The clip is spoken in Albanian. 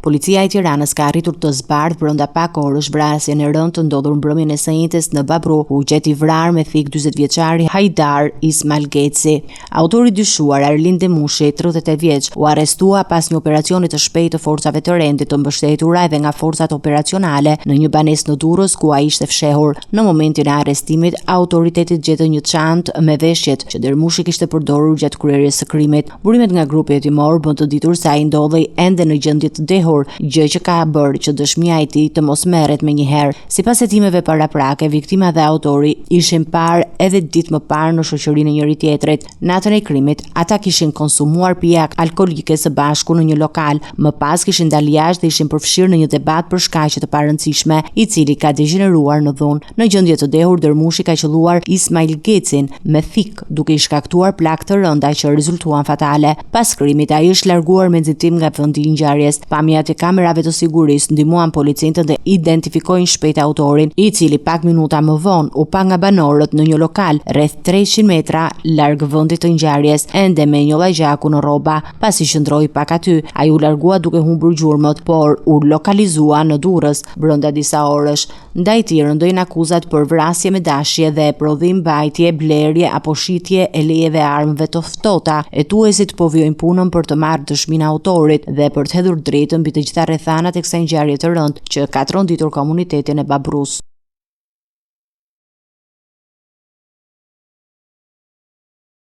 Policia e Tiranës ka arritur të zbardhë brenda pak orësh vrasjen e rëndë të ndodhur mbrëmjen e së njëjtës në Babru, ku u gjeti vrarë me thik 40-vjeçari Hajdar Ismail Geci. Autori dyshuar Arlind Demushi, 38 vjeç, u arrestua pas një operacioni të shpejtë të forcave të rendit të mbështetura edhe nga forcat operacionale në një banesë në Durrës ku ai ishte fshehur. Në momentin e arrestimit, autoritetit gjetën një çantë me veshjet që Demushi kishte përdorur gjatë kryerjes së krimit. Burimet nga grupi hetimor bën të ditur se ai ndodhej ende në gjendje të dehur, gjë që ka bërë që dëshmia e tij të mos merret menjëherë. Sipas hetimeve paraprake, viktima dhe autori ishin parë edhe ditë më parë në shoqërinë e njëri tjetrit. Natën e krimit, ata kishin konsumuar pijak alkolike së bashku në një lokal. Më pas kishin dalë jashtë dhe ishin përfshirë në një debat për shkaqe të parëndësishme, i cili ka degeneruar në dhunë. Në gjendje të dehur, Demushi ka qelluar Ismail Gecin me thik, duke i shkaktuar plagë të rënda që rezultuan fatale. Pas krimit, ai është larguar me nxitim nga vendi i ngjarjes. Pamjat e kamerave të sigurisë ndihmuan policintët të identifikojnë shpejt autorin, i cili pak minuta më vonë u pa nga banorët në një lokal rreth 300 metra larg vendit të ngjarjes, ende me një llagjaku në rroba. Pasi qëndroi pak aty, ai u largua duke humbur gjurmët, por u lokalizua në Durrës brenda disa orësh. Ndaj tij rëndojnë akuzat për vrasje me dashje dhe prodhim, mbajtje, blerje apo shitje e lejeve armëve të ftohta. Hetuesit po vijojnë punën për të marrë dëshminë e autorit dhe për të hedhur drejtën mbi të gjitha rrethanat e kësaj ngjarje të rëndë që ka tronditur komunitetin e Babrus.